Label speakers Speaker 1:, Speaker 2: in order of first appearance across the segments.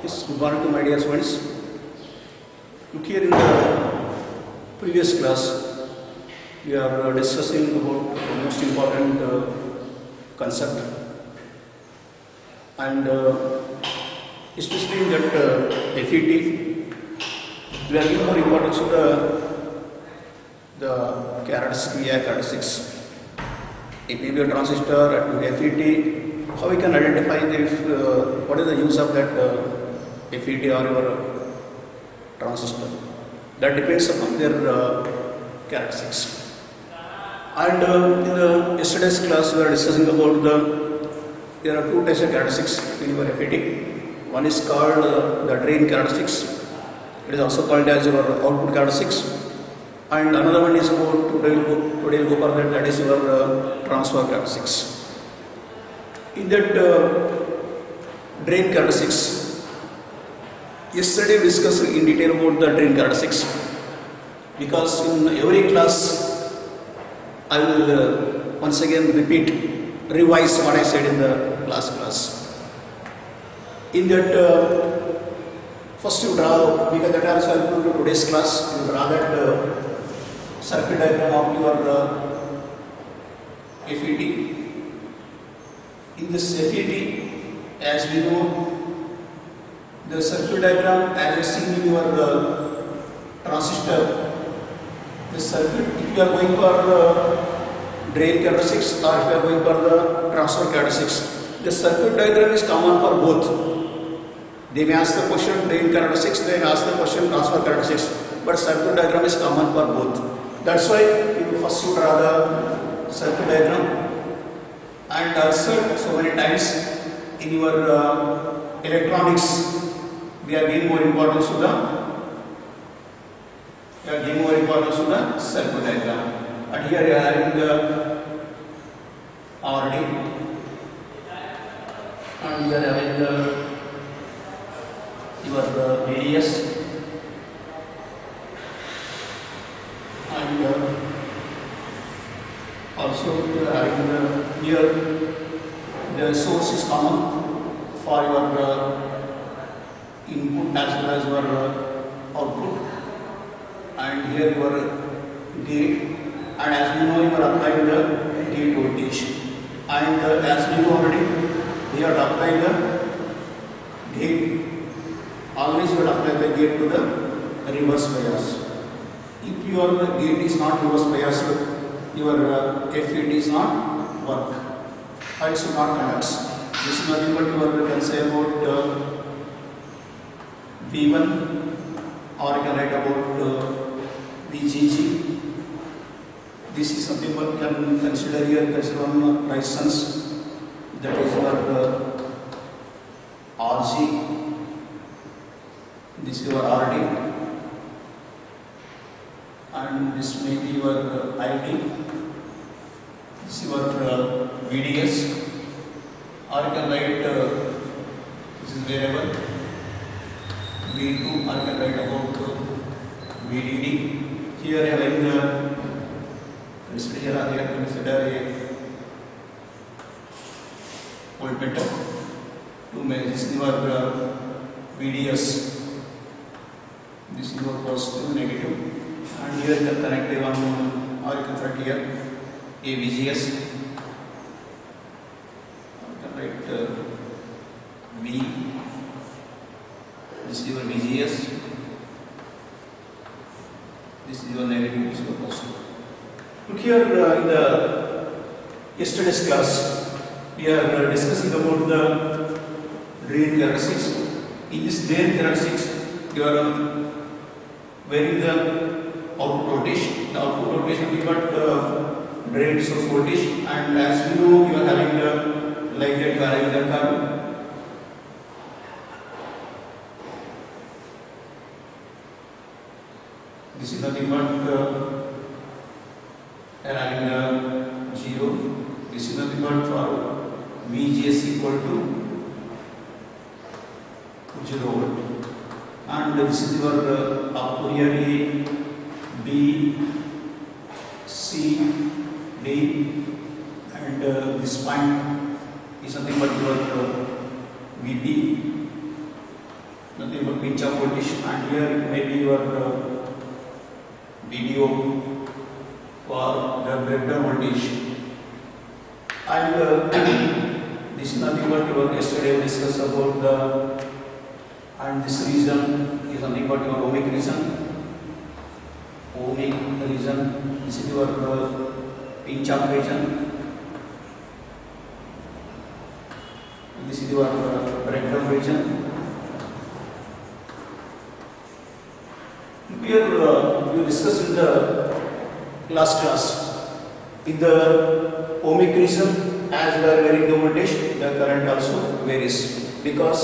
Speaker 1: Yes, good morning to my dear students. Look here in the previous class, we are discussing about the most important concept, and especially in that FET, we are giving more importance to the characteristics. If we have a transistor at FET, how we can identify what is the use of that FET or your transistor? That depends upon their characteristics. And in yesterday's class, we were discussing about there are two types of characteristics in your FET. One is called the drain characteristics. It is also called as your output characteristics. And another one is about today we'll go for that is your transfer characteristics. In that drain characteristics, yesterday we discussed in detail about the drain characteristics, because in every class I will once again revise what I said in the last class. In that first you draw, because that also I will do today's class, you draw that circuit diagram of your FET. In this FET, as we know, the circuit diagram as I seen in your transistor, the circuit, if you are going for drain characteristics or if you are going for the transfer characteristics, the circuit diagram is common for both. They may ask the question drain characteristics, they may ask the question transfer characteristics, but circuit diagram is common for both. That's why you first draw the circuit diagram. And also, so many times in your electronics, we are giving more importance to the circuit diagram. And here you are having the RD, and you are having your VDS, and also you are having here the source is common for your input as well as your output, and here your gate, and as we know you are applying the gate voltage, and as we know already we are applying the gate, always you will apply the gate to the reverse bias. If your gate is not reverse biased, your FET is not work, or it should not conduct. This is nothing but you can say about V1, or you can write about VGG. This is something what you can consider here, consider one resistance, that is your RG, this is your RD, and this may be your IT, this is your VDS, or you can write this is variable V2, or you can write about VDD. Here having consider a voltmeter to measure. This is your VDS, this is your positive, negative, and here you can connect a one, or you can write here a VGS, you can write V, this is your VGS, this is your negative, this is your positive. Look here in the yesterday's class, we are discussing about the drain characteristics. In this drain characteristics, you are varying the output voltage. The output voltage will be but drain source voltage, and as we know, you are having like that, you are having the curve. This is nothing but having 0. This is nothing but for VGS equal to 0 volt, and this is your output here A, B, C, D, and this point is nothing but your VP, nothing but pinch of voltage, and here it may be your VDO for the breakdown voltage, and this is nothing but your yesterday discussed about the, and this region is nothing but your ohmic region. Ohmic region, this is your pinch of region. This is your breakdown region. Here you discussed in the last class. In the ohmic region, as we are varying the voltage, the current also varies, because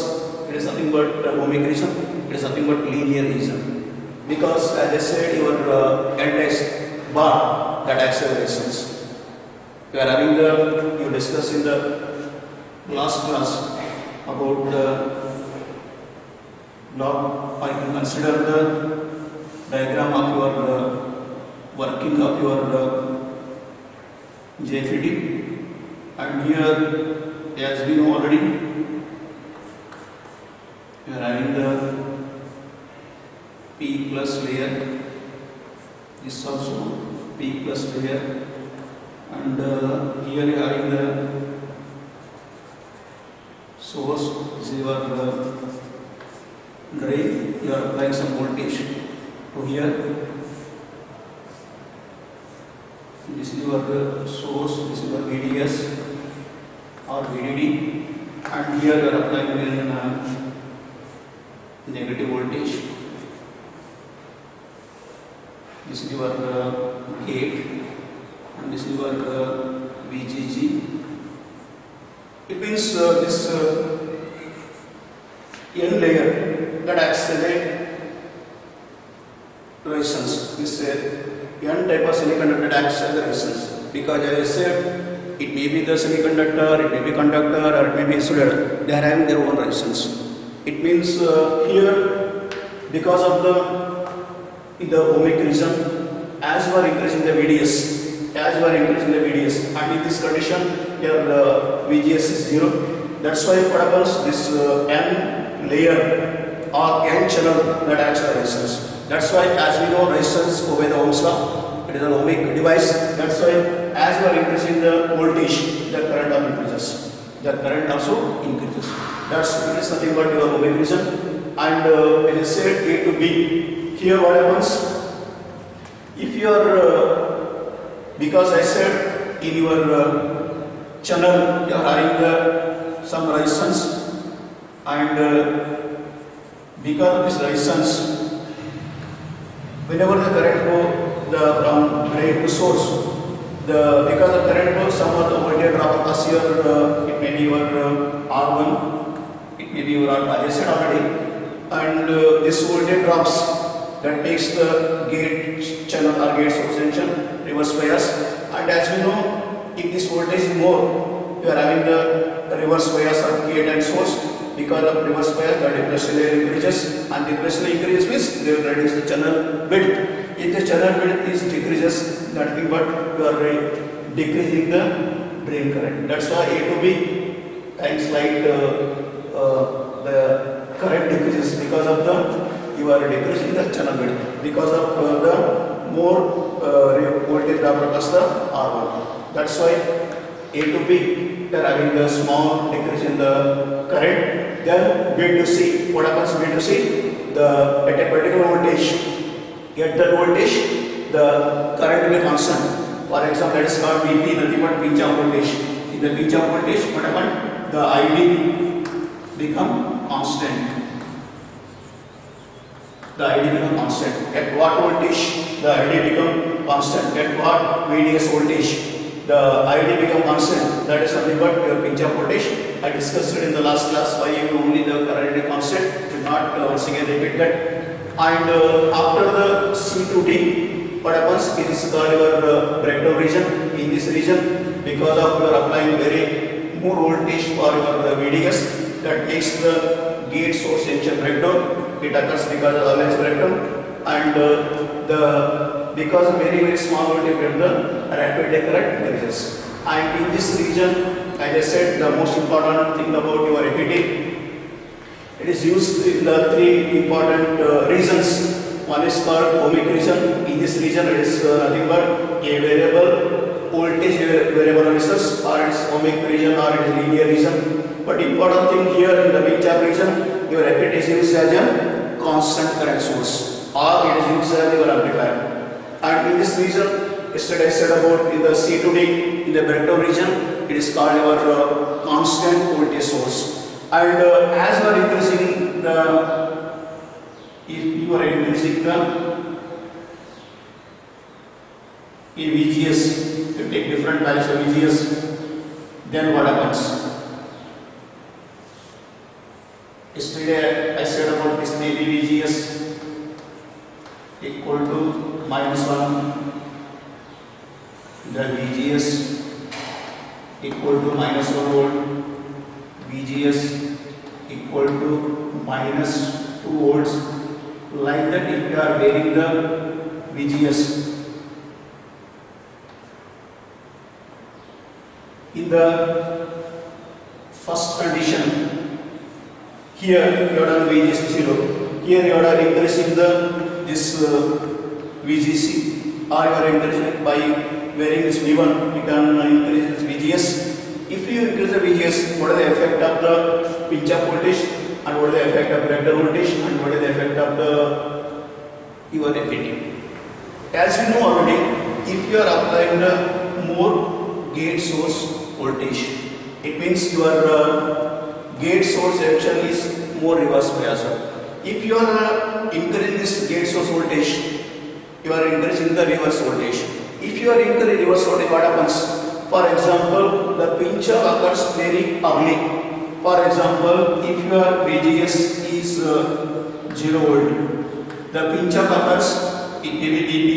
Speaker 1: it is nothing but ohmic region. It is nothing but linear region. Because as I said, your N-dash bar, that accelerations. You are having the, you discussed in the last class about the block. I can consider the diagram of your working of your JFET, and here, as we know already, you are having the P plus layer, this also P plus layer, and here you are having the source, this is your drain, you are applying some voltage to here. This is your source, this is your VDS or VDD, and here you are applying a negative voltage. This is your gate, and this is your VGG. It means this N layer that accelerate resistance. This N type of semiconductor accelerations, because as I said, it may be the semiconductor, it may be conductor, or it may be insulator. They are having their own resistance. It means here, because of the in the ohmic region, as you are increasing the VDS, and in this condition, your VGS is 0. That's why what happens, this N layer or N channel that acts as resistance. That's why, as we know, resistance obey the Ohm's law. It is an ohmic device. That's why, as you are increasing the voltage, the current also increases. The current also increases. That's it is nothing but your ohmic region. And as I said, A to B. Here, what happens? If you are, because I said in your channel you are having some resistance, and because of this resistance, whenever the current go from drain to source, because of current flow, some of the voltage drop across here. It may be your R1, it may be your R2, as I said already, and this voltage drops. That takes the gate channel or gate source junction reverse bias, and as we know, if this voltage is more, you are having the reverse bias of gate and source. Because of reverse bias, the depression layer increases, and depression increases means they will reduce the channel width. If the channel width is decreases, nothing but you are decreasing the drain current. That's why A to B times like the current decreases because of the you are decreasing the channel width because of the more voltage drop across the R1. That's why A to B they are having the small decrease in the current. Then B to C, what happens B to C? At a particular voltage, at that voltage, the current will be constant. For example, let us call VP nothing but pinch of voltage. In the pinch of voltage, what happens? The ID become constant. The ID become constant. At what voltage the ID become constant? At what VDS voltage the ID become constant? That is nothing but your pinch of voltage. I discussed it in the last class. Why you only the current is constant? Do not once again repeat that. And after the C to D, what happens? It is called your breakdown region. In this region, because of you are applying very more voltage for your VDS, that makes the gate source junction breakdown. It occurs because of always breakdown, and because of very small voltage breakdown, rapid current increases. And in this region, as I said, the most important thing about your FET, It is used in the three important regions. One is called ohmic region. In this region, it is nothing but a variable voltage variable analysis, or it is ohmic region, or it is linear region. But important thing here in the pinch-off region, your effect is used as a constant current source, or it is used as your amplifier. And in this region, yesterday I said about in the C to D, in the breakdown region, it is called your constant voltage source. And as you are increasing the, if you are increasing the VGS, you take different values of VGS, then what happens? Yesterday I said about this maybe VGS equal to -1, the VGS equal to -1 volt, VGS equal to -2 volts. Like that, if you are varying the VGS in the first condition, here you are done VGS 0. Here you are increasing the this VGC, or you are increasing it by varying this V1. You can increase this VGS. If you increase the VGS, what is the effect of the pinch-off voltage, and what is the effect of breakdown voltage, and what is the effect of the your FET? As we know already, if you are applying the more gate source voltage, it means your gate source actually is more reverse bias. If you are increasing this gate source voltage, you are increasing the reverse voltage. If you are increasing reverse voltage, what happens? For example, the pinch-off occurs very early. For example, if your VGS is 0 volt, the pinch-off occurs, it may be dB,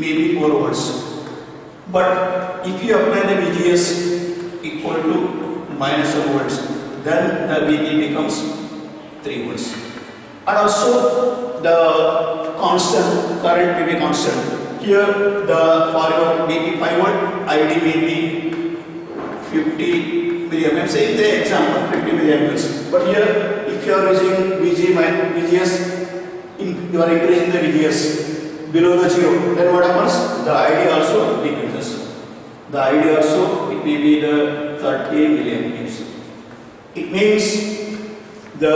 Speaker 1: maybe 4 volts. But if you apply the VGS equal to -1 volts, then the VT becomes 3 volts. And also the constant current may be constant. Here the for your BP 5 volt, ID may be 50 milliamps. Say the example 50 milliamps. But here, if you are using VGS, you are increasing the VGS below the 0. Then what happens? The ID also decreases. The ID also, it may be the 30 milliamps. It means the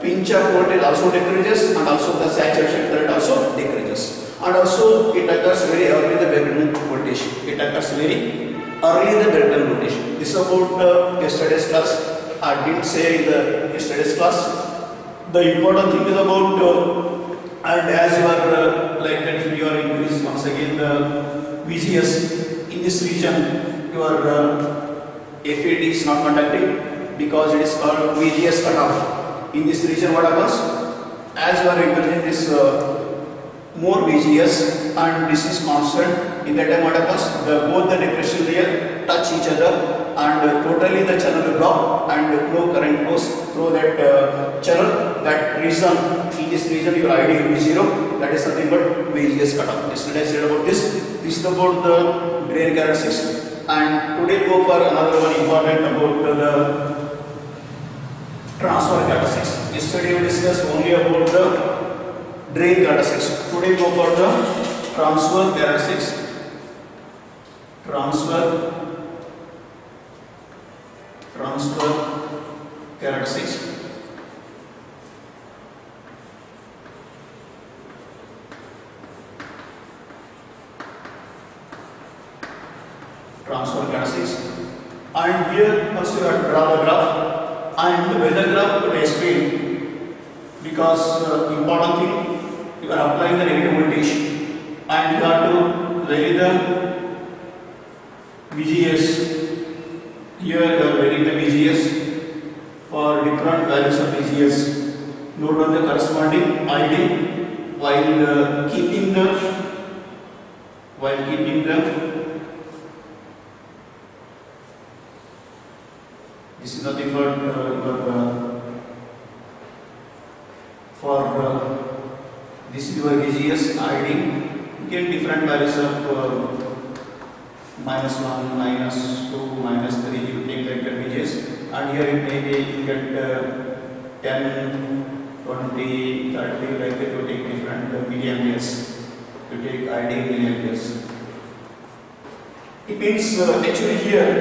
Speaker 1: pinch-off voltage also decreases, and also the saturation current also decreases. And also it occurs very early in the breakdown voltage. It occurs very early in the breakdown voltage. This is about yesterday's class. I didn't say in the yesterday's class. The important thing is about and as you are like that, you are increasing once again the VGS in this region, your FET is not conducting because it is called VGS cutoff. In this region, what happens? As you are increasing this more VGS and this is constant, in that time what happens? Both the depression layer touch each other and totally the channel will block and no current goes through that channel. That reason, in this region your ID will be 0. That is nothing but VGS cutoff. Yesterday I said about this. This is about the drain characteristics, and today go for another one important about the transfer characteristics. Yesterday we discussed only about the drain characteristics. Today go for the transfer characteristics. Transfer characteristics. Transfer characteristics. And here first you have to draw the graph, and when the graph will explain, because important thing, you are applying the negative voltage and you have to vary the VGS. Here you are varying the VGS for different values of VGS. Note on the corresponding ID while keeping the this is nothing but this is your VGS ID. You get different values of -1, -2, -3. You take like the VGS, and here it may be you get 10, 20, 30, like that you take different milliamperes. You take ideal milliamperes. It means actually here,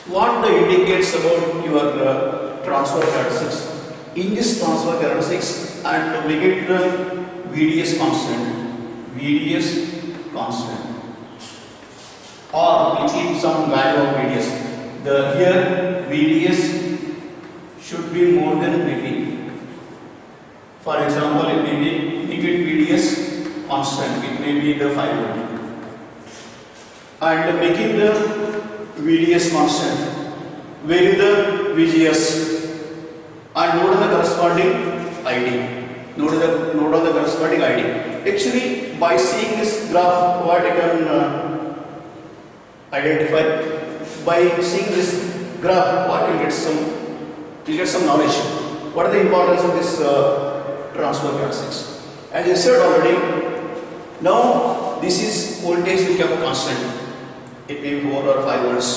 Speaker 1: what the indicates about your transfer characteristics. In this transfer characteristics, and to make it VDS constant, or we keep some value of VDS. Here VDS should be more than VP. For example, it may be make it VDS constant. It may be the 5 volt. And making the VDS constant, vary the VGS, and note the corresponding ID. Note the corresponding ID. Actually, by seeing this graph, what I can identify, by seeing this graph, what will get some knowledge. What is the importance of this transfer characteristics? As I said already, now this is voltage we kept constant. It may be 4 or 5 volts.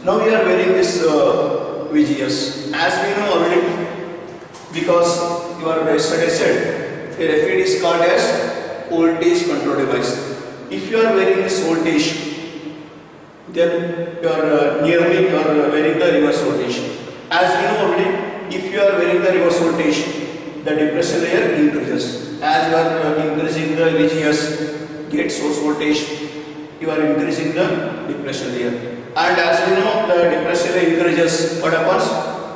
Speaker 1: Now we are varying this VGS. As we know already, because your study said, a FET is called as voltage control device. If you are varying this voltage, then you are nearly varying the reverse voltage. As we know already, if you are varying the reverse voltage, the depression layer increases. As you are increasing the VGS, gate source voltage, you are increasing the depression layer. And as we know, the depression layer increases, what happens?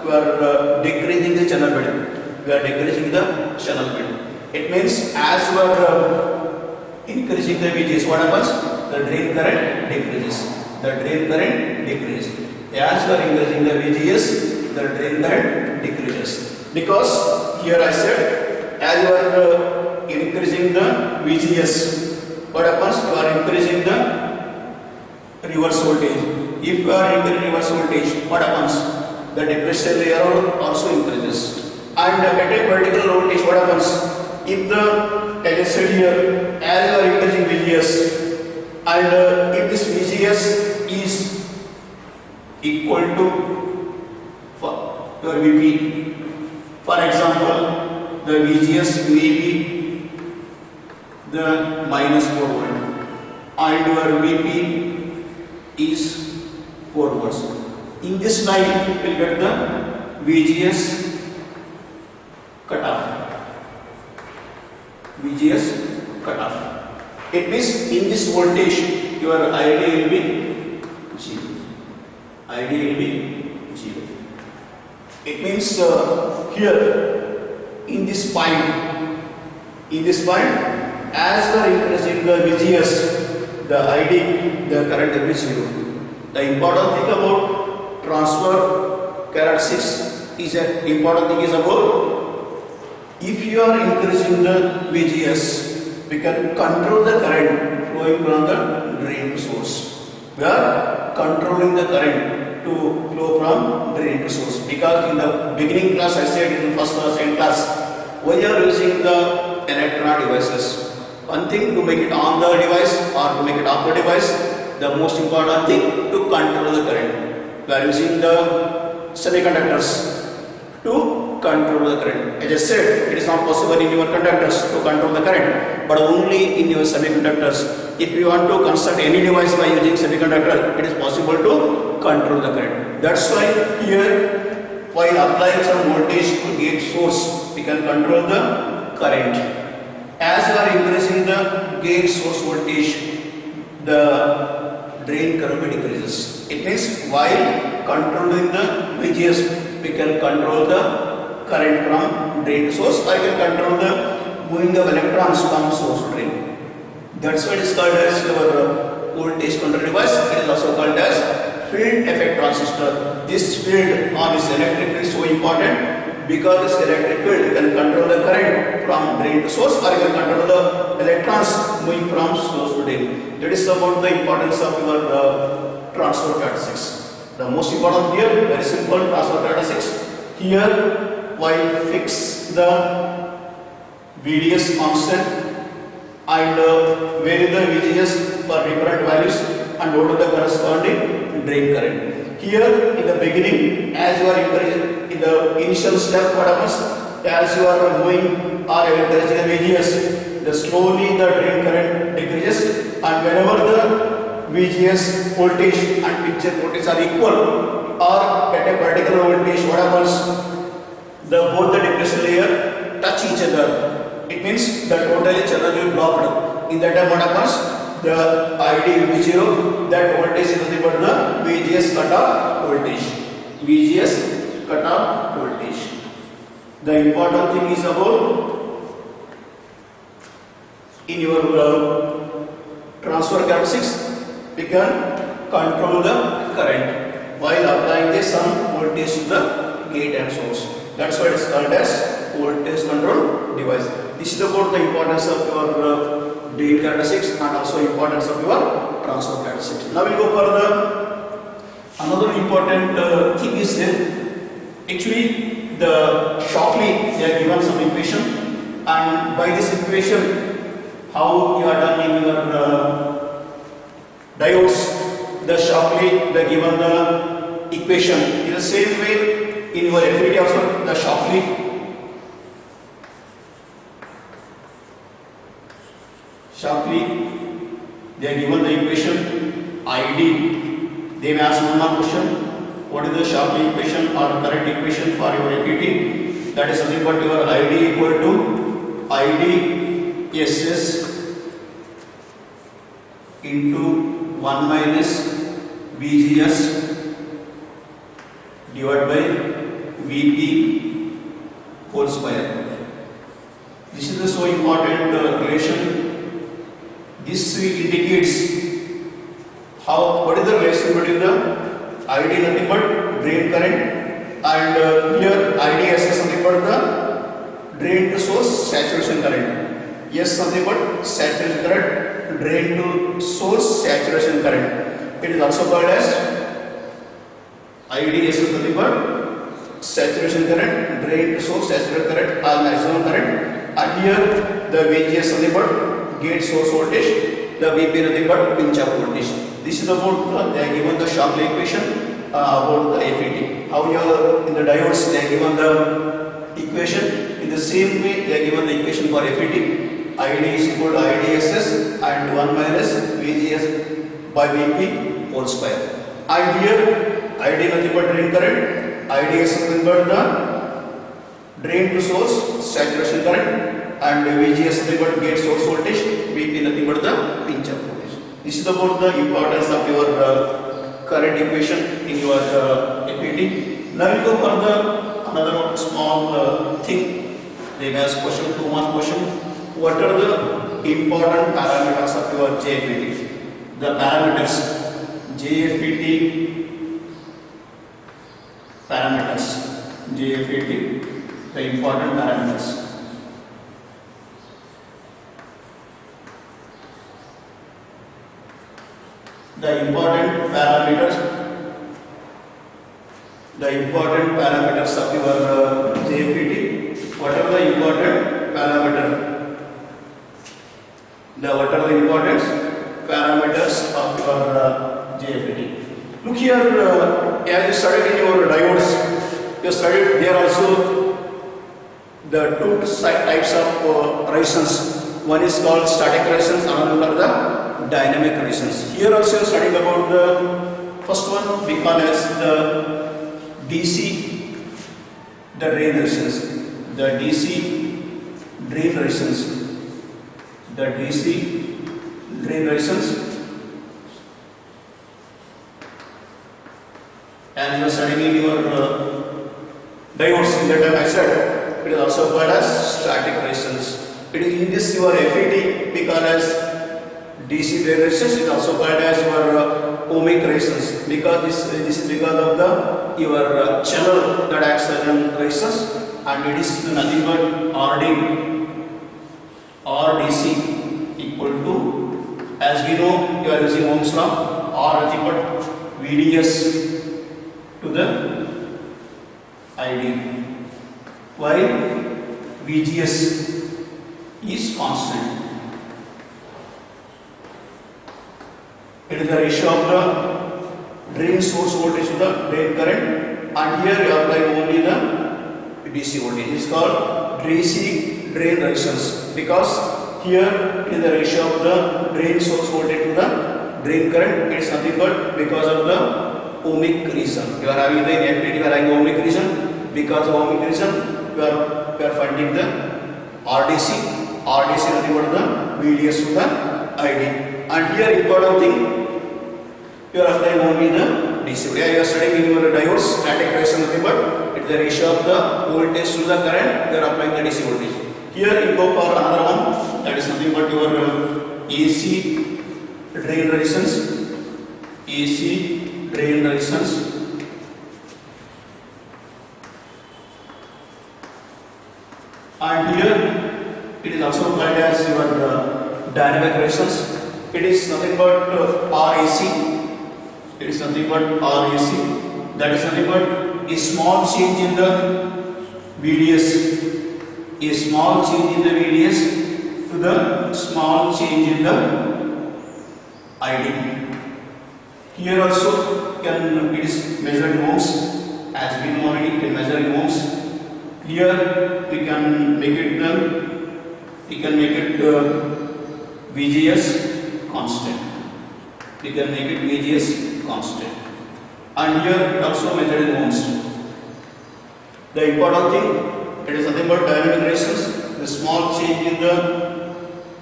Speaker 1: You are decreasing the channel bed. You are decreasing the channel bed. It means as you are increasing the VGS, what happens? The drain current decreases. The drain current decreases. As you are increasing the VGS, the drain current decreases. Because here I said, as you are increasing the VGS, what happens? You are increasing the reverse voltage. If you are increasing reverse voltage, what happens? The depression layer also increases. And at a particular voltage, what happens? If the, as I said here, as you are increasing VGS, and if this VGS is equal to your VP, for example, the VGS may be the minus 4 volt, and your VP is 4 volts. In this line, you will get the VGS cutoff. VGS cutoff. It means in this voltage, your ID will be 0. ID will be 0. It means here in this point, as you are increasing the VGS, the ID, the current will be 0. The important thing about transfer characteristics is about if you are increasing the VGS, we can control the current flowing from the drain to source. We are controlling the current to flow from drain to source, because in the beginning class I said, in first or second class, when you are using the electronic devices, one thing to make it on the device or to make it off the device, the most important thing to control the current. We are using the semiconductors to control the current. As I said, it is not possible in your conductors to control the current, but only in your semiconductors. If you want to construct any device by using semiconductor, it is possible to control the current. That's why here, while applying some voltage to gate source, we can control the current. As you are increasing the gate source voltage, the drain current decreases. It means while controlling the VGS, we can control the current from drain to source, or you can control the moving of electrons from source to drain. That's why it is called as your voltage control device. It is also called as field effect transistor. This field or this electric field is so important, because this electric field can control the current from drain to source, or you can control the electrons moving from source to drain. That is about the importance of your transfer characteristics. The most important here, very simple transfer characteristics. Here, while fix the VDS constant and vary the VGS for different values and note the corresponding drain current. Here in the beginning, as you are encouraging in the initial step, what happens? As you are moving or encouraging the VGS, the slowly the drain current decreases, and whenever the VGS voltage and picture voltage are equal or at a particular voltage, what happens? Both the depression layer touch each other. It means the total channel will be blocked. In that time, what happens? The ID will be 0. That voltage is nothing but the VGS cutoff voltage. VGS cutoff voltage. The important thing is about in your transfer characteristics, we can control the current while applying the some voltage to the gate and source. That's why it is called as voltage control device. This is about the importance of your drain characteristics and also importance of your transfer characteristics. Now we go further. Another important thing is that actually the Shockley they are given some equation, and by this equation how you are done in your diodes, the Shockley they are given the equation in the same way in your FET also the Shockley they are given the equation ID. They may ask one more question. What is the Shockley equation or current equation for your FET? That is nothing but your ID equal to IDSS into 1 minus VGS divided by VP whole square. This is the so important relation. This indicates what is the relation between the ID nothing but drain current and here IDSS nothing but the drain to source saturation current. Yes, nothing but saturation current, drain to source saturation current. It is also called as IDSS nothing but saturation current, drain to source saturation current or maximum current, and here the VGS nothing but gate source voltage, the VP nothing but pinch off voltage. This is about they are given the Shockley equation about the FET. How here in the diodes they are given the equation in the same way they are given the equation for FET. ID is equal to IDSS and 1 minus VGS by VP whole square. And here ID nothing but drain current, IDS nothing but the drain to source saturation current, and VGS nothing but gate source voltage, VP nothing but the pinch off voltage. This is about the importance of your current equation in your FET. Now we go further. Another small thing. They may ask question, 2 mark question. What are the important parameters of your JFET? The parameters JFET parameters. JFET, the important parameters. The important parameters of your JFET. What are the important parameters? What are the important parameters of your JFET? Look here, as you studied in your diodes, you studied there also the two types of resistance. One is called static resistance, another the dynamic resistance. Here also you are studying about the first one we call as the DC, the drain resistance. The DC drain resistance. The DC drain resistance. And you are studying in your diodes in that time I said it is also called as static resistance. It is in this your FET we call as DC drain resistance. It is also called as your ohmic resistance because this is because of the your channel that acts as a resistance, and it is nothing but RD or DC equal to, as we know you are using Ohm's law, or nothing but VDS to the ID, while VGS is constant. It is the ratio of the drain source voltage to the drain current, and here you apply only the DC voltage. It is called DC drain resistance because here in the ratio of the drain source voltage to the drain current, it is nothing but because of the ohmic reason. You are having the inactivity, you are having ohmic reason. Because of ohmic reason, we are finding the RDC. RDC nothing but the VDS to the ID. And here important thing, you are applying only the DC. Yeah, you are studying in your diodes, static resistance nothing but it is the ratio of the voltage to the current. You are applying the DC voltage. Here you go for another one, that is nothing but your AC drain resistance. AC drain resistance. And here it is also called as your dynamic resistance. It is nothing but RAC. It is nothing but RAC. That is nothing but a small change in the VDS. A small change in the VDS to the small change in the ID. Here also it is measured in ohms. As we know already, we can measure in ohms. Here we can make it VGS constant. We can make it VGS constant. And here it also measured in ohms. The important thing, it is nothing but dynamic resistance. The small change in the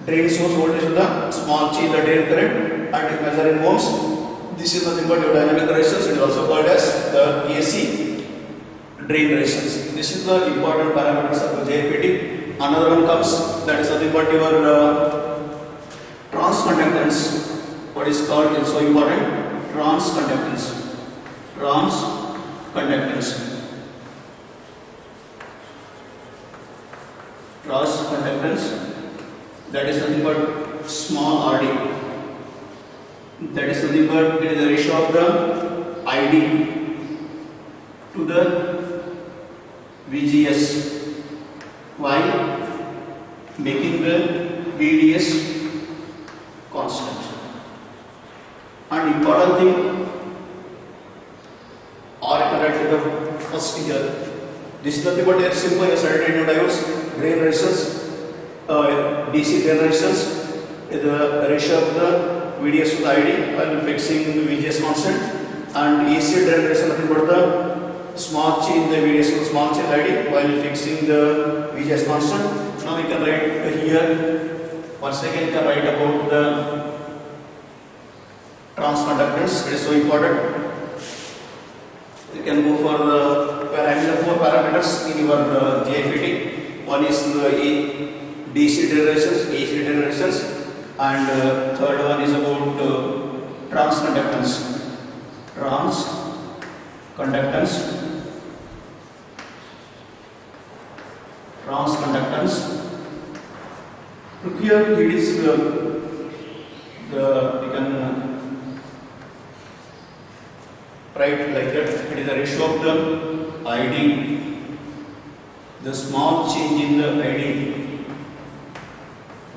Speaker 1: drain source voltage to the small change in the drain current, and it measured in ohms. This is nothing but your dynamic resistance. It is also called as the AC drain resistance. This is the important parameters of the JFET. Another one comes, that is nothing but your transconductance. What is called is so important? Transconductance. Transconductance. Transconductance. That is nothing but small RD. That is nothing but it is the ratio of the ID to the VGS while making the VDS constant. And important thing, or you can write the first figure. This is nothing but simple as alternating diodes, drain resistance, DC drain resistance, the ratio of the VDS to the ID while fixing the VGS constant, and AC drain resistance nothing but the small change the VDS to small change ID while fixing the VGS constant. Now we can write here, once again we can write about the transconductance. It is so important. You can go for the four parameters in your JFET. One is the DC drain resistance, AC drain resistance, and third one is about transconductance. Transconductance. Look here, it is you can write like that. It is the ratio of the ID, the small change in the ID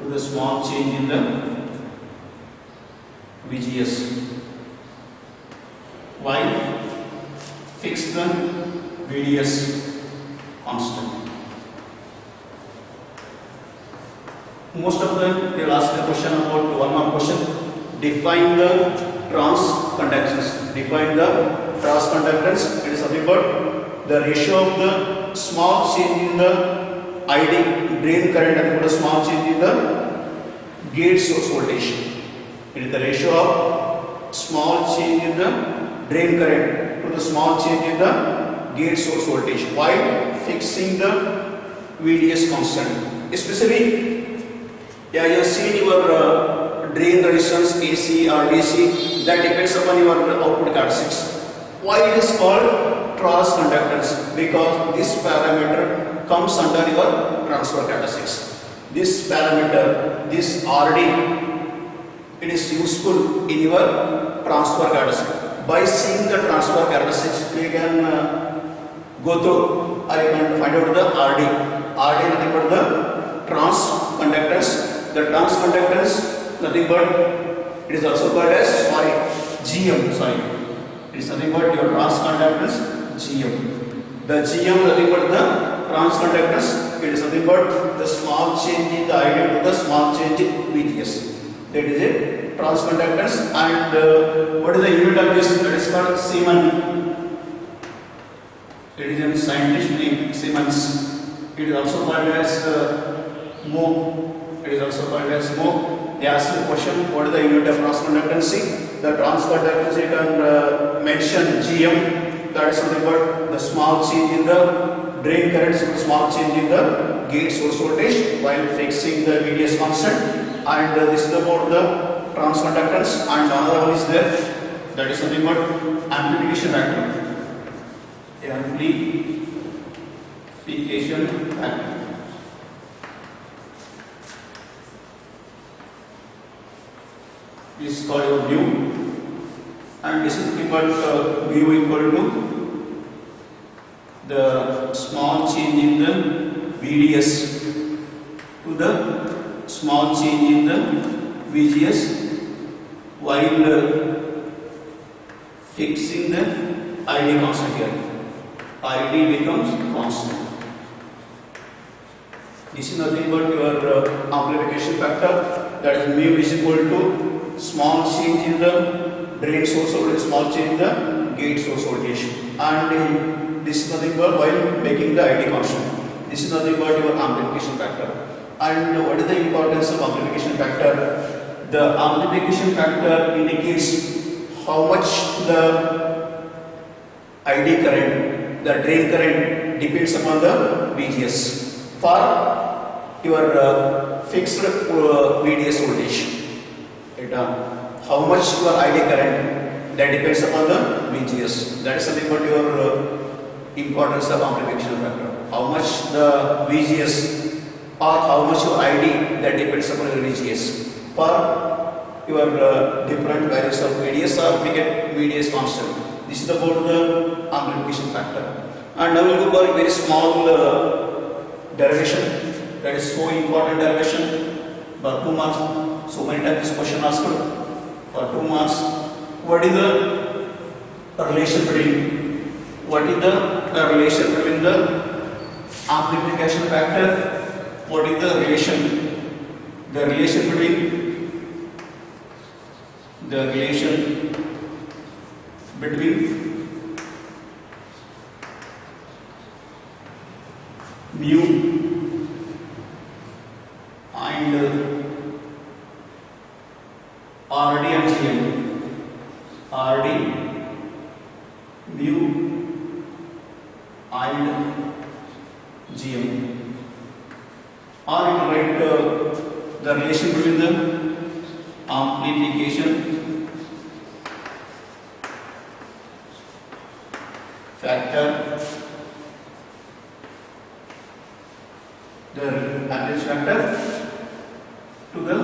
Speaker 1: to the small change in the VGS while fix the VDS constant. Most of them they will ask the question about one more question. Define the transconductance. Define the transconductance. It is nothing but the ratio of the small change in the ID drain current and the small change in the gate source voltage. It is the ratio of small change in the drain current to the small change in the gate source voltage while fixing the VDS constant. Especially, yeah, you have seen your drain resistance AC or DC, that depends upon your output characteristics. Why it is called transconductance? Because this parameter comes under your transfer characteristics. This parameter, this RD, it is useful in your transfer characteristics. By seeing the transfer characteristics, we can go through or you can find out the RD. RD nothing but the transconductance. The transconductance nothing but it is also called as GM. It is nothing but your transconductance GM. The GM nothing but the transconductance. It is nothing but the small change in the ID to the small change in VGS. That is it. Transconductance. And what is the unit of this? That is called Siemens. It is a scientist name Siemens. It is also called as mho. It is also called as mho. They ask the question, what is the unit of transconductancy? The transconductancy you can mention GM. That is something but the small change in the drain current, so the small change in the gate source voltage while fixing the VDS constant. And this is about the transconductance. And another one is there. That is something but amplification factor. Amplification factor. This is called your mu, and this is equal to mu equal to the small change in the VDS to the small change in the VGS while fixing the ID constant here. ID becomes constant. This is nothing but your amplification factor. That is mu is equal to small change in the drain source voltage, small change in the gate source voltage, and this is nothing but while making the ID constant. This is nothing but your amplification factor. And what is the importance of amplification factor? The amplification factor indicates how much the ID current, the drain current depends upon the VGS for your fixed VDS voltage. How much your ID current, that depends upon the VGS. That is something about your importance of amplification factor. How much the VGS or how much your ID, that depends upon your VGS. For your different values of VDS, or we get VDS constant. This is about the amplification factor. And now we will go for a very small derivation. That is so important derivation. For 2 marks, so many times this question asked. For 2 marks, what is the relation between the amplification factor? What is the relation between mu and RD and GM. RD, mu and GM. Or you can write the relation between the amplification factor, to the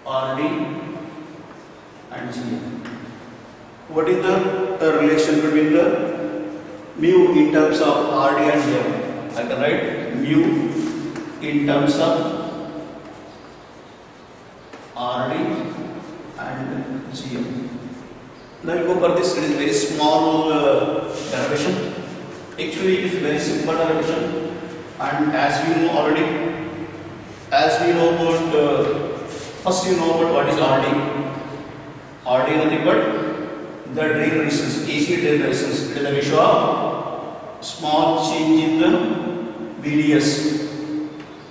Speaker 1: RD and GM. What is the relation between the mu in terms of RD and GM? I can write mu in terms of RD and GM. Now we go for this. It is very small derivation. Actually, it is very simple derivation, and as we know already, first you know about what is RD. RD is nothing but the drain resistance, AC drain resistance. It is the ratio of small change in the VDS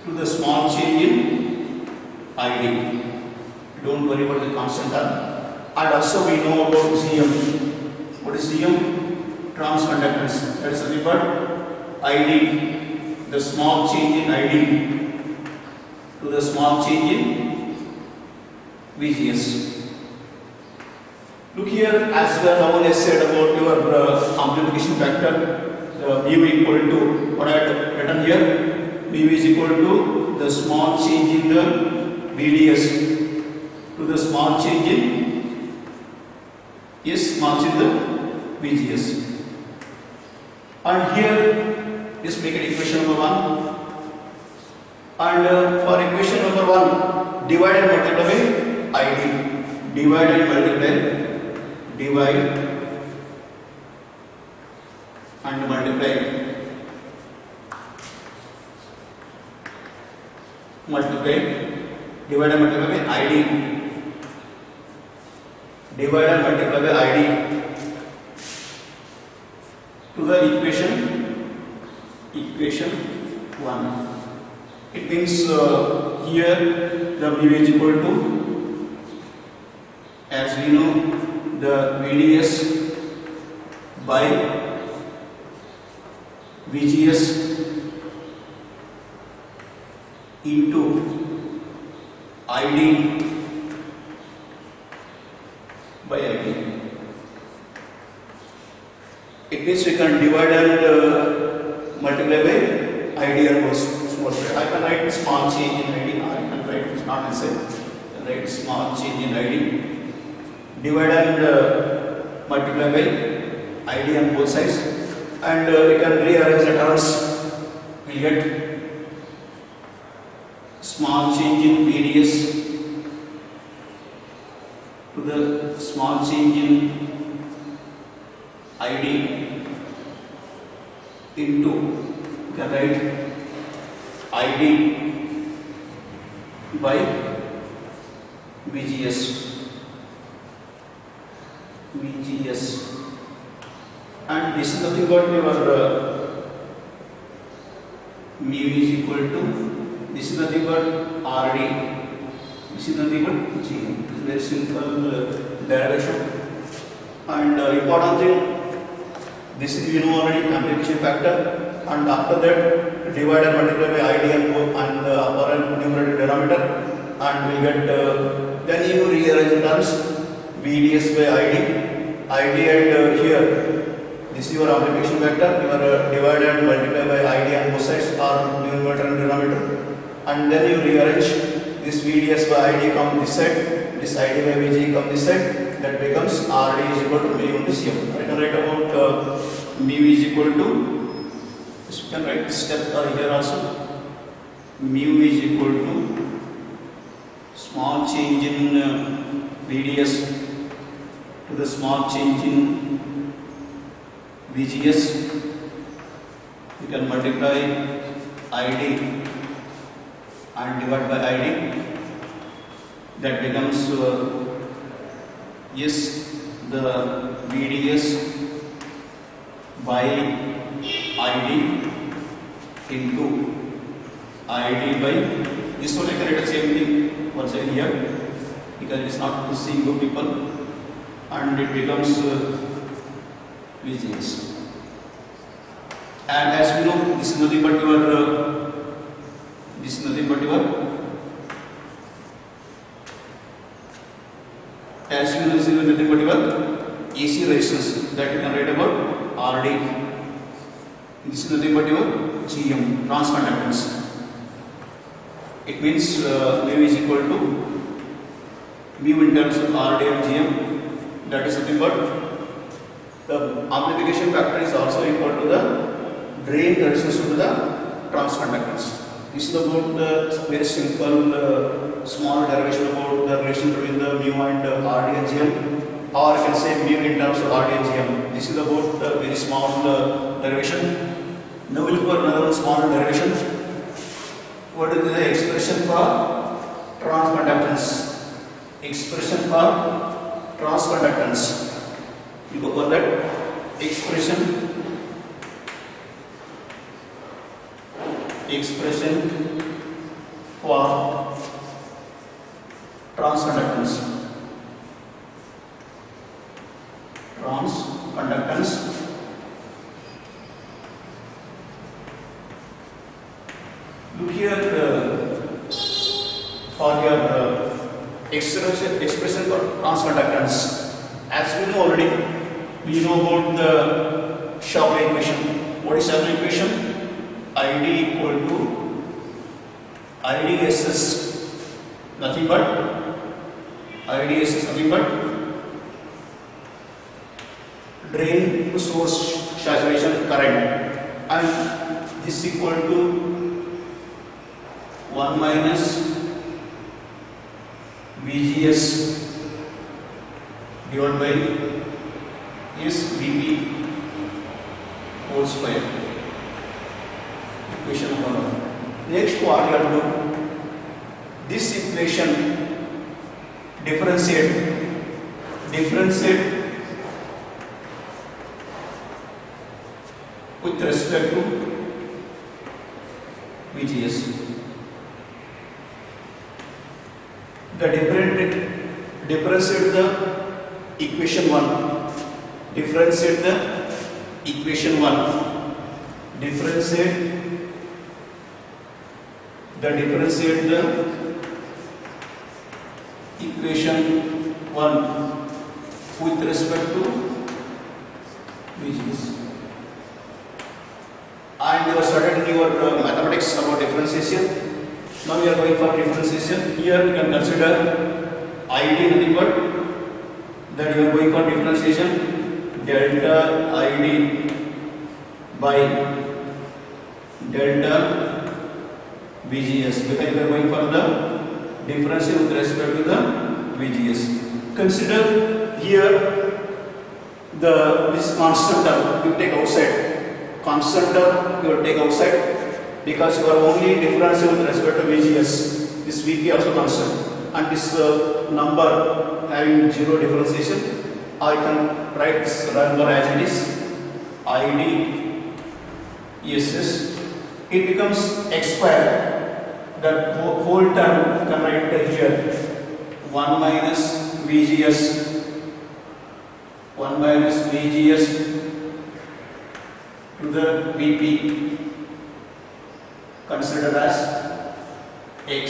Speaker 1: to the small change in ID. Don't worry about the constant term. And also we know about GM. What is GM? Transconductance. That is nothing but ID, the small change in ID to the small change in VGS. Look here, as well as said about your amplification factor, mu equal to what I have written here. Mu is equal to the small change in the VDS to the small change in small change in the VGS. And here, just make it equation number 1. And for equation number 1, divide and multiply by ID. divide and multiply, divide and multiply, divide and multiply by id, divide and multiply by id to the equation 1. It means here the mu is equal to, as we know, the VDS by VGS into ID by ID. It means we can divide and multiply by ID and small. I can write small change in ID. I can write, it's not necessary. I can write small change in ID. Divide and multiply by ID on both sides, and we can rearrange the terms. We get small change in VDS to the small change in ID into, we can write ID by VGS, and this is nothing but your mu is equal to, this is nothing but RD, this is nothing but GM. This is very simple derivation, and important thing, this is, you know already, amplification factor, and after that divide and multiply by ID and upper and numerator denominator, and we get then you rearrange the terms VDS by ID and here this is your amplification factor, your divide and multiply by ID on both sides or numerator and denominator, and then you rearrange this VDS by ID come this side, this ID by VG come this side, that becomes RD is equal to mu into CM. I can write about mu is equal to, you can write this step here also, mu is equal to small change in VDS to the small change in VGS. You can multiply ID and divide by ID, that becomes yes, the VDS by ID into ID by this one. I can write the same thing once again here because it's not to see good people, and it becomes VGS. And as we know, this is nothing but your as you know, this is nothing but your AC resistance, that you can write about RD. This is nothing but your GM, transconductance. It means mu is equal to mu in terms of RD and GM, that is nothing but the amplification factor is also equal to the drain resistance to the transconductance. This is about the very simple small derivation about the relation between the mu and RD and GM, or I can say mu in terms of RD and GM. This is about the very small derivation. Now we will look for another small derivation. What is the expression for transconductance? Expression for transconductance. You go for that expression for transconductance. Look here for your expression for transconductance. As we know already, we know about the Chauvet equation. What is Chauvet equation? ID equal to IDSS, nothing but drain to source saturation current, and this equal to 1 minus VGS divided by SVP whole square. Equation 1. Next what you have to do, this equation differentiate with respect to VGS. The differentiate the equation 1. Differentiate the equation 1. Differentiate the equation 1 with respect to VGS. And you have started your mathematics about differentiation. Now we are going for differentiation. Here you can consider ID nothing but that you are going for differentiation delta ID by delta VGS, because you are going for the differential with respect to the VGS. Consider here this constant term you take outside. Constant term you take outside because you are only differential with respect to VGS. This VP also constant, and this number having zero differentiation, I can write this number as it is ID SS. It becomes x square. That whole term you can write here 1 minus VGS to the VP considered as x.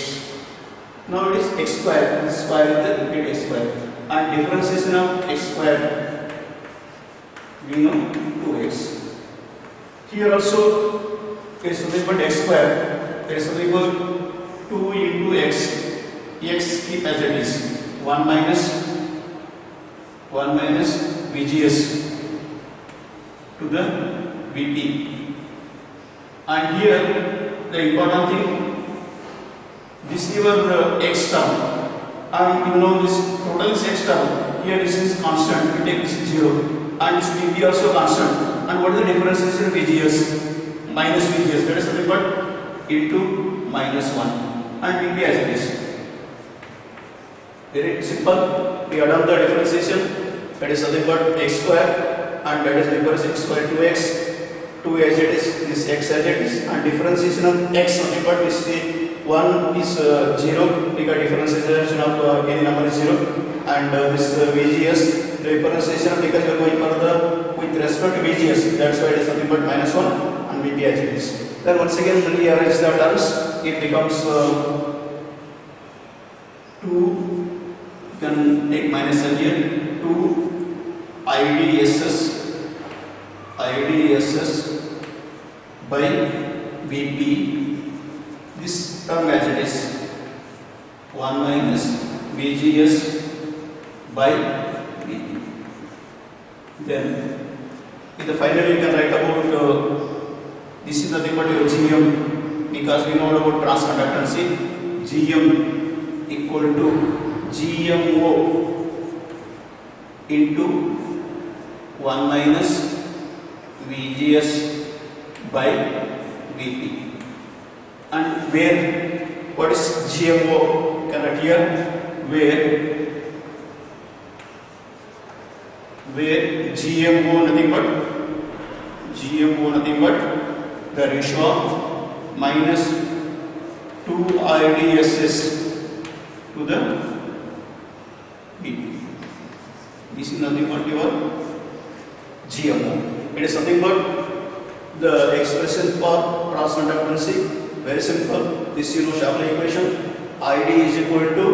Speaker 1: Now it is x square. This square is the repeat x square, and differentiation of x square we know 2x. Here also it is nothing but x square. It is nothing but 2 into x. X keep as it is 1 minus VGS to the VP. And here the important thing, this is your x term, and you know this total is x term. Here this is constant, we take this is 0, and this VP also constant. And what is the differentiation VGS? Minus VGS, that is nothing but into minus 1, and VP as it is. Very simple. We add up the differentiation, that is nothing but x square, and that is equals x square to x. 2 as it is, this x as it is, and differentiation of x nothing but this 1 is 0 because differentiation of any number is 0, and this VGS the differentiation because we are going for the with respect to VGS, that's why it is nothing but minus 1 and VP as it is. Then once again rearrange the terms, it becomes 2, you can take minus n here, 2 IDSS by VP, this term as it is 1 minus VGS by VP. Then in the final you can write about this is nothing but your GM, because we know about transconductancy. GM equal to GMO into 1 minus VGS by VP. And where what is GMO? Can write here where GMO nothing but the ratio of minus 2 IDSS to the VP. This is nothing but your GMO. It is nothing but the expression for transconductancy. Very simple. This you know Shapley equation. ID is equal to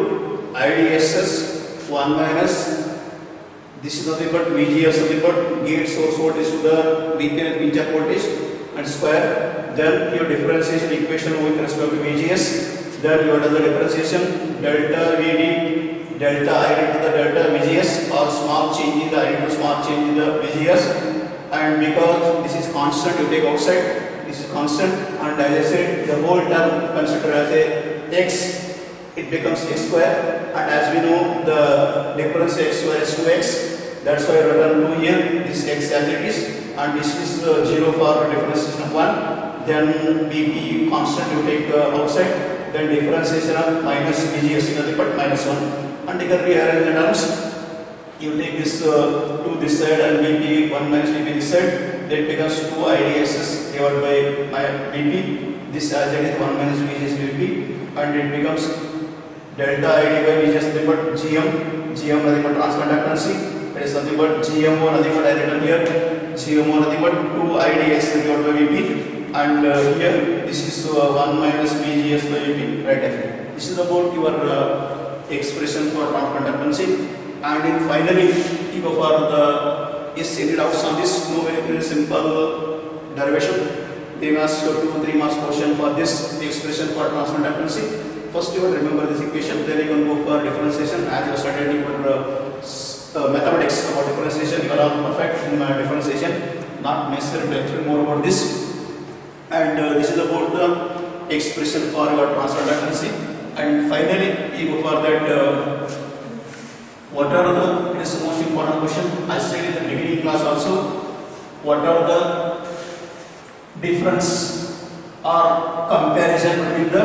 Speaker 1: IDSS 1 minus. This is nothing but VGS nothing but gate source voltage to the VP and pinch up voltage and square. Then your differentiation equation with respect to VGS. Then you have the differentiation delta VD delta ID to the delta VGS, or small change in the ID to small change in the VGS. And because this is constant, you take outside, this is constant, and as I said, the whole term considered as a x it becomes x square, and as we know the difference x square is 2x, that's why I written 2 here, this x as it is, and this is 0 for differentiation of 1, then BP constant you take outside, then differentiation of minus BGS nothing but minus 1, and you can rearrange the terms. You take this to this side and BP 1 minus BP this side, that becomes 2 IDSS divided by BP, this as it is 1 minus BGS BP, and it becomes delta ID by BGS nothing but GM nothing but transconductancy, that is nothing but GMO nothing but I written here, GMO nothing but 2 IDS divided by BP, and here this is 1 minus BGS by BP, right here. This is about your expression for transconductancy. And then finally, you go for the any doubts on this? No, very simple derivation. They ask 2-3 marks question for this expression for transconductancy. First, you will remember this equation. Then you can go for differentiation. As you studied your mathematics about differentiation, you are all perfect in differentiation. Not necessary to explain more about this. And this is about the expression for your transconductancy. And finally, you go for that. What are the, it is the most important question, I said in the beginning class also, what are the difference or comparison between the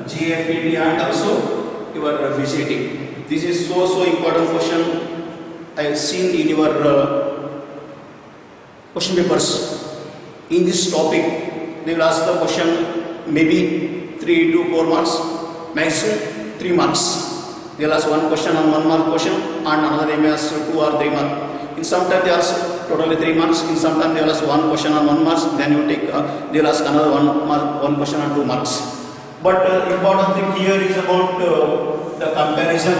Speaker 1: GFET and also your VCT. This is so important question I have seen in your question papers. In this topic, they will ask the question maybe 3 to 4 marks, maximum 3 marks. They will ask one question on 1 mark question and another they may ask 2 or 3 marks. In some time they ask totally 3 marks, in some time they will ask one question on 1 marks, then you take they will ask another one question on 2 marks. But important thing here is about the comparison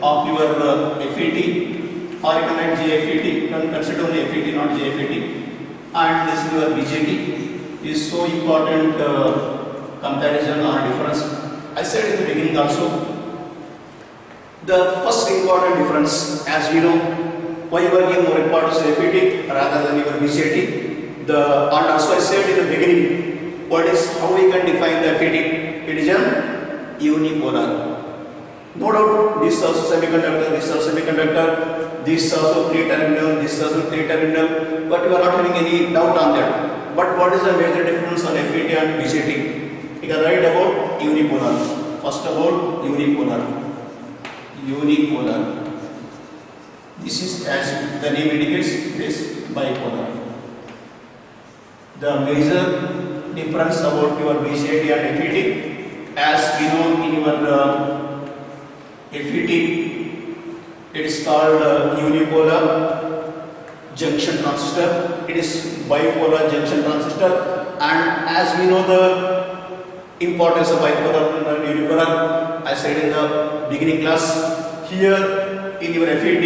Speaker 1: of your FET, or you can write GFET, you can consider only FET not GFET, and this is your BJT is so important comparison or difference. I said in the beginning also, the first important difference, as we know, why you are giving more importance to FET rather than your BCT. And also I said in the beginning, what is how we can define the FET? It is a unipolar. No doubt, this is also semiconductor, this is also semiconductor, this is also 3-terminal, this is also 3-terminal, but you are not having any doubt on that. But what is the major difference on FET and BCT? You can write about unipolar. First about unipolar. Unipolar. This is, as the name indicates, this bipolar. The major difference about your BCT and FET, as we know in your FET, it is called unipolar junction transistor. It is bipolar junction transistor, and as we know the importance of bipolar and unipolar, I said in the beginning class. Here in your FET,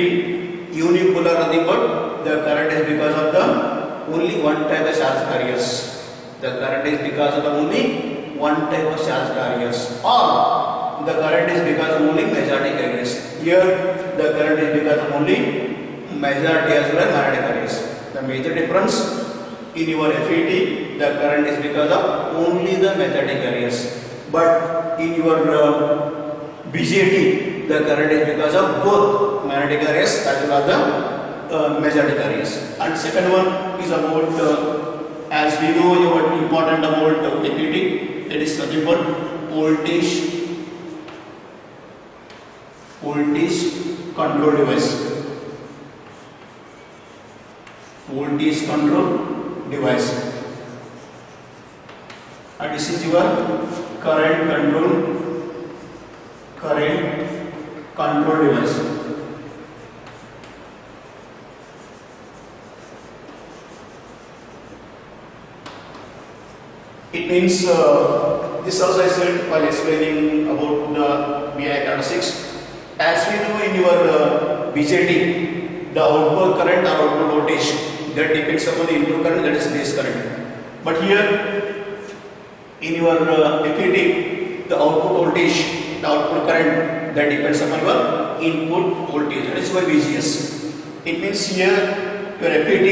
Speaker 1: unipolar nothing but the current is because of the only one type of charge carriers. The current is because of the only one type of charge carriers, or the current is because of only majority carriers. Here the current is because of only majority as well as minority carriers. The major difference in your FET, the current is because of only the majority carriers, but in your BJT, the current is because of both magnetic carriers as well as the majority carriers. And second one is about, as we know your important about FET, it is nothing but voltage control device. Voltage control device. And this is your current control device. It means this also I said while explaining about the VI characteristics. As we know in your BJT, the output current or output voltage that depends upon the input current, that is base current. But here in your FET, the output voltage, the output current that depends upon your input voltage, that is your VGS. It means here your FET,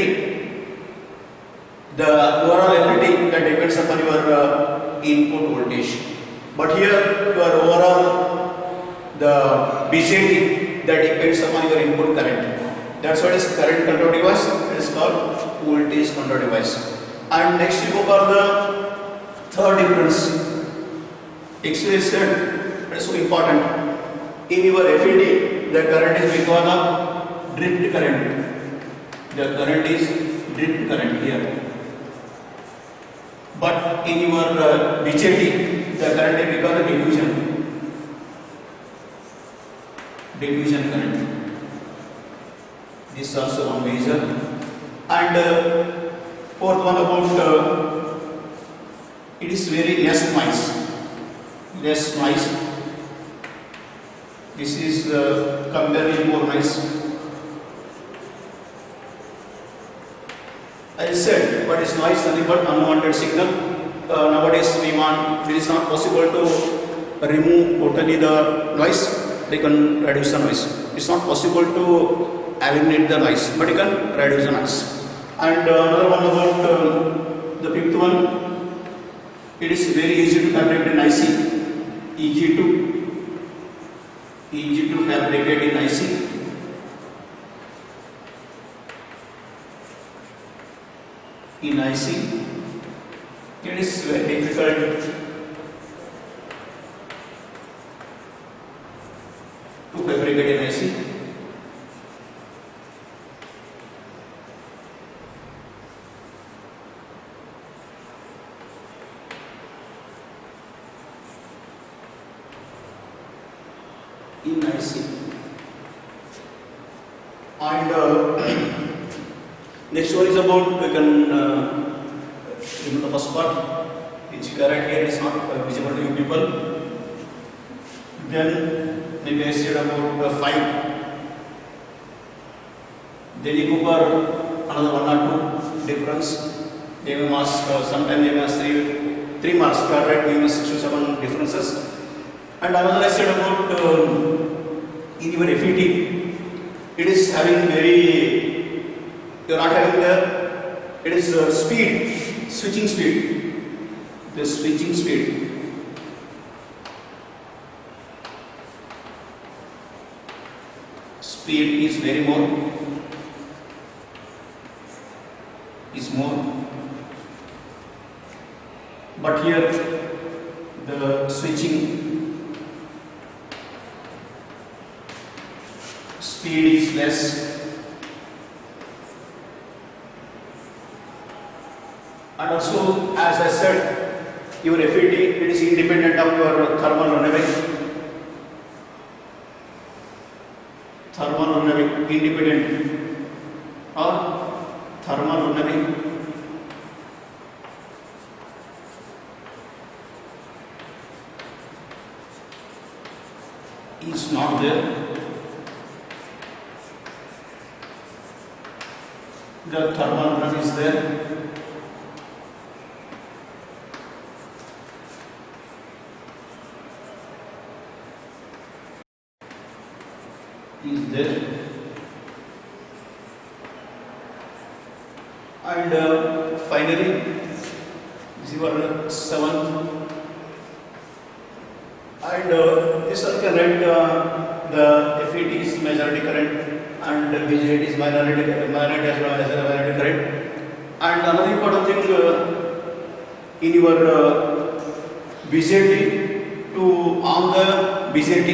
Speaker 1: the overall FET that depends upon your input voltage. But here your overall the BJT that depends upon your input current. That's what is current control device. It is called voltage control device. And next we go for the third difference. Actually said it is so important. In your FET, the current is because of drift current. The current is drift current here. But in your BJT, the current is because of diffusion current. This is also one measure. And fourth one about it is very less noise. Less noise. This is comparatively more noise. As I said, what is noise? Nothing but unwanted signal. Nowadays, it is not possible to remove totally the noise. They can reduce the noise. It's not possible to eliminate the noise, but you can reduce the noise. And another one about the fifth one, it is very easy to fabricate in IC. Easy to fabricate in IC. In IC, it is very difficult to fabricate in IC. In IC. And next one is about, we can the first part, which current here is not visible to you people. Then maybe I said about 5. Then you go for another 1 or 2 difference. They may ask, sometimes they may ask 3 marks, right? We must 6 to 7 differences. And another I said about in your FET, it is having very, you are not having it is speed, switching speed. The switching speed. Speed is very more, but here the switching speed is less. And also, as I said, your FET, it is independent of your thermal runaway. Thermal runaway, independent or thermal runaway. Is not there. The thermal run is there. Is there. And finally, this is our 7th. And this one can write the FET is majority current and BJT is minority as well as minority current. And another important thing in your BJT, to arm the BJT,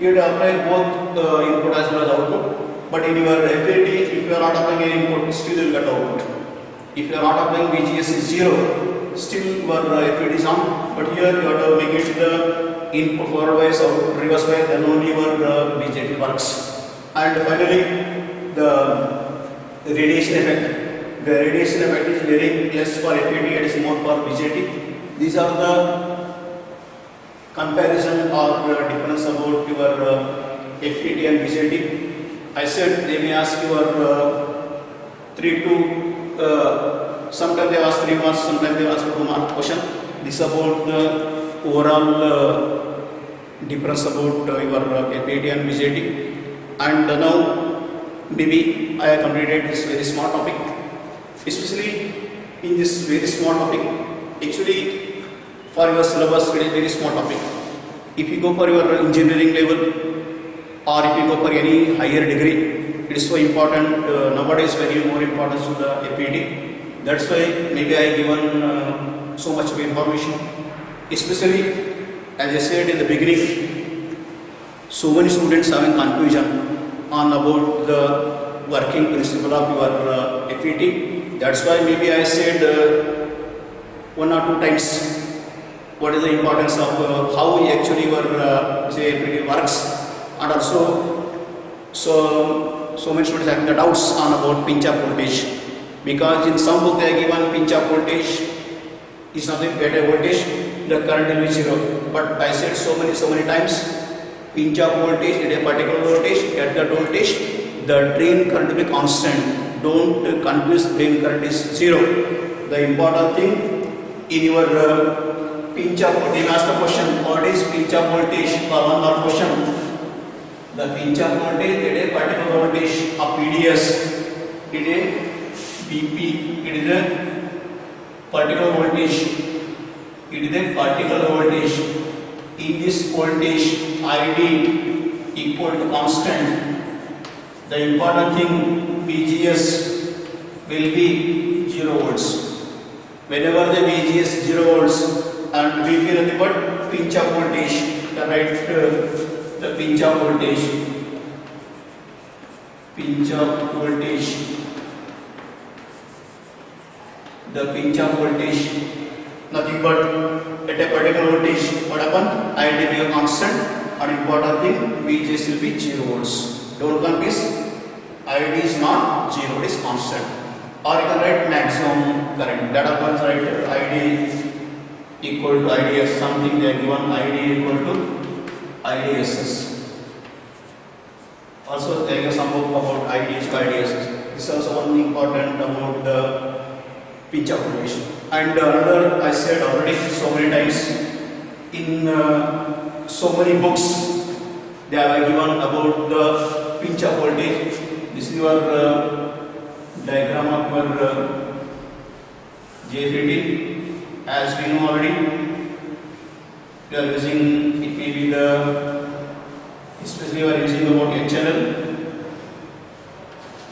Speaker 1: you have to apply both input as well as output. But in your FET, if you are not applying any input, still you will get output. If you are not applying VGS is 0, still your FET is on. But here you have to make it the input forward bias or reverse bias, then only your BJT works. And finally, the radiation effect. The radiation effect is very less for FET, it is more for BJT. These are the comparison or difference about your FET and BJT. I said they may ask your 3 to sometimes they ask 3 marks, sometimes they ask 2 mark question. This is about the overall difference about your FET and BJT. And now maybe I have completed this very small topic, especially in this very small topic. Actually, for your syllabus, it is very small topic. If you go for your engineering level or if you go for any higher degree, it is so important nowadays, very more importance to the FET. That's why maybe I given so much of information, especially as I said in the beginning, so many students having confusion on about the working principle of your FET. That's why maybe I said one or two times what is the importance of how actually your say FET works, and also so many students having the doubts on about pinch of voltage, because in some book they are given pinch of voltage is nothing but a voltage, the current will be zero. But I said so many times, pinch of voltage at a particular voltage, at that voltage the drain current will be constant. Don't confuse drain current is zero. The important thing in your pinch of voltage, ask the question, what is pinch of voltage for one or question? The pinch of voltage at a particular voltage of PDS, it is BP, it is a particular voltage, it is a particular voltage. In this voltage ID equal to constant, the important thing VGS will be 0 volts. Whenever the VGS 0 volts and we feel nothing but pinch of voltage, the right the pinch of voltage, the pinch of voltage, nothing but at a particular voltage, what happen? ID will be constant, and important thing VGS will be 0 volts. Don't confuse, ID is not 0, it is constant. Or you can write maximum current, that happens, right? ID equal to IDS, something they are given ID equal to IDSS. Also there is some book about IDs to IDSS. This is also one important about the pinch of voltage. And another, I said already so many times, in so many books they are given about the pinch of voltage. This is your diagram of your JFET. As we know already, we are using, it may be the, especially we are using about N channel.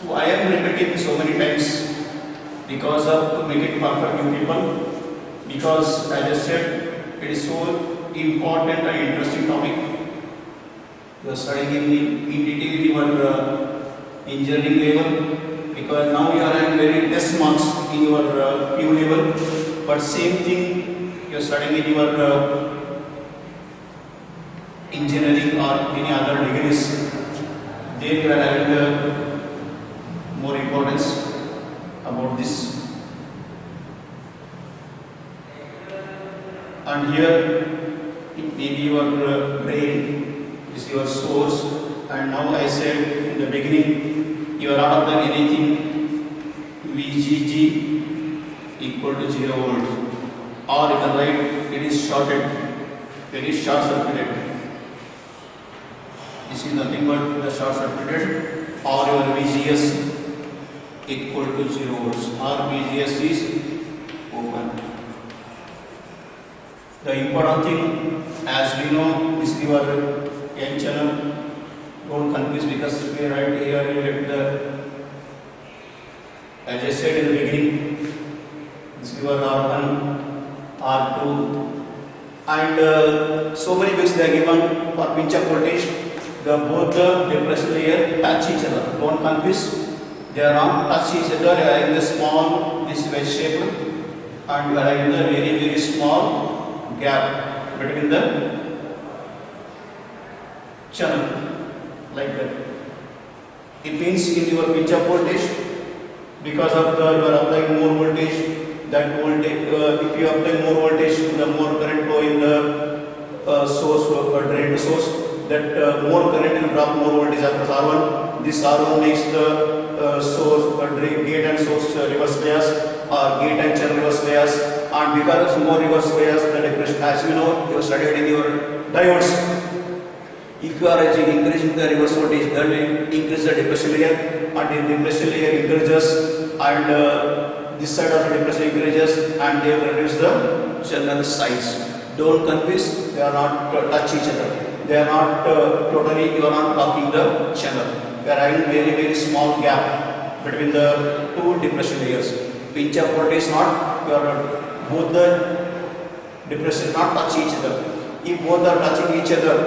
Speaker 1: So I am repeating so many times because of to make it perfect to people, because as I said, it is so important and interesting topic. You are studying in detail your engineering level, because now you are having very less marks in your PU level. But same thing you are studying in your engineering or any other degrees, then you are having more importance about this. And here it may be your brain is your source, and now I said in the beginning you are not applying anything, VGG equal to 0 volt, or you can write it is shorted, it is short circuited. This is nothing but the short circuited, or your VGS equal to 0 volts, or VGS is open. The important thing, as we know, this is your N channel. Don't confuse, because if you write here you get the, as I said in the beginning, this is your R1, R2, and so many bits they are given for pinch of voltage. Both the depressed layer touch each other. Don't confuse, they are not touch each other. They are having the small, this wedge shape, and you are having the very small gap between the channel, like that. It means in your pinch of voltage, because of the you are applying more voltage, that voltage, if you apply more voltage, the more current flow in the source or drain to source, that more current will drop more voltage across R1. This R1 makes the source gate and source reverse bias, or gate and channel reverse bias, and because more reverse bias, the depression, as you know, you have studied in your diodes. If you are increasing the reverse voltage, that will increase the depression layer, and the depression layer increases, and this side of the depression increases, and they will reduce the channel size. Don't confuse, they are not touch each other. They are not totally, you are not blocking the channel. We are having very small gap between the two depression layers. Pinch of voltage not, you are both the depression not touch each other. If both are touching each other,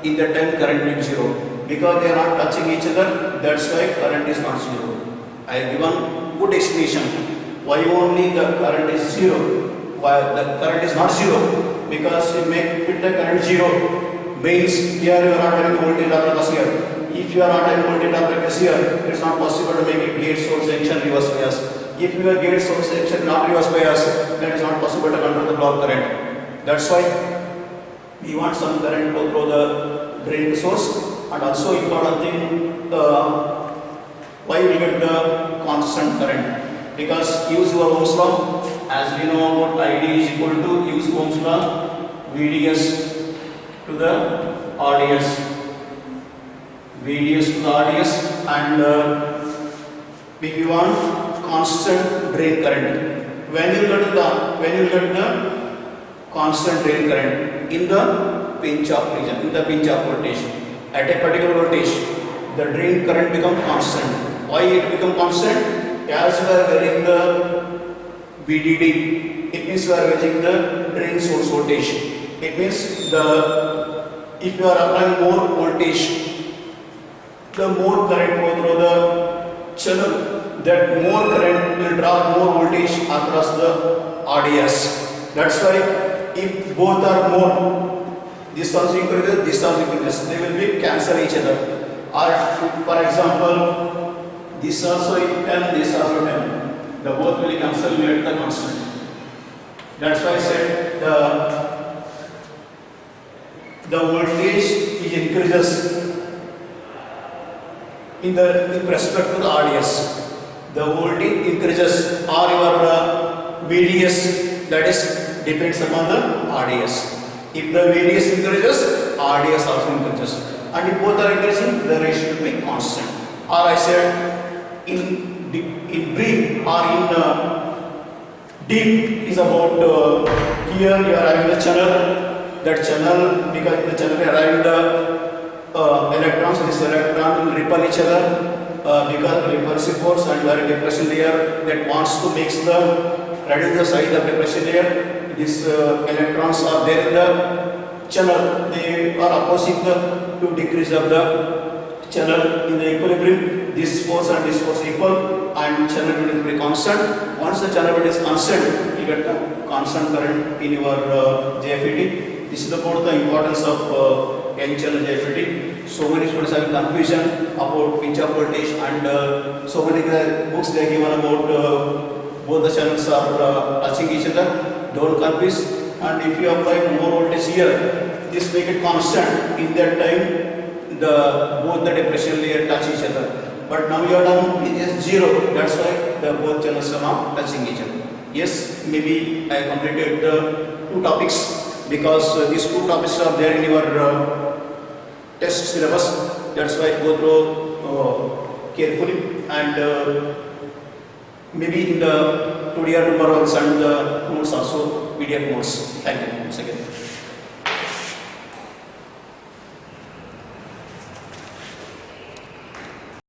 Speaker 1: in the time current will be zero. Because they are not touching each other, that's why current is not zero. I have given good explanation. Why only the current is zero? Why the current is not zero? Because you make put the current zero means here you are not having voltage apparatus here. If you are not having voltage apparatus here, it is not possible to make it gate source junction reverse bias. If your gate source junction not reverse bias, then it is not possible to control the block current. That's why we want some current to through the drain source. And also important thing, why we get the constant current? Because use your Ohm's law. As we know about ID is equal to use Ohm's law, VDS to the RDS, VDS to the RDS, and we want constant drain current. When you get the constant drain current in the pinch off region, in the pinch off voltage, at a particular voltage, the drain current become constant. Why it become constant? As we are varying the VDD, it means we are varying the drain source voltage. It means if you are applying more voltage, the more current go through the channel, that more current will draw more voltage across the RDS. That's why if both are more, this also increases, they will be cancel each other. Or for example, this also 10, this also 10. The both will cancel at the constant. That's why I said the voltage is increases in respect to the RDS. The voltage increases or your VDS, that is depends upon the RDS. If the VDS increases, RDS also increases. And if both are increasing, the ratio will be constant. Or I said in brief or in deep is about here you are having the channel. That channel, because in the channel you are having the electrons. This electron will repel each other because repulsive force, and you are in depression layer that wants to reduce the size of depression layer. These electrons are there in the channel. They are opposing to decrease of the channel in the equilibrium. This force and this force equal, and channel will be constant. Once the channel is constant, you get the constant current in your JFET. This is about the importance of N channel JFET. So many students have confusion about pinch off voltage, and so many books they are given about both the channels are touching each other. Don't confuse. And if you apply more voltage here, this make it constant. In that time, both the depression layer touch each other. But now you are down, it is zero. That's why the both channels are not touching each other. Yes, maybe I completed the two topics because these two topics are there in your test syllabus. That's why go through carefully, and maybe in the today or tomorrow I'll send the notes also, PDF notes. Thank you once again.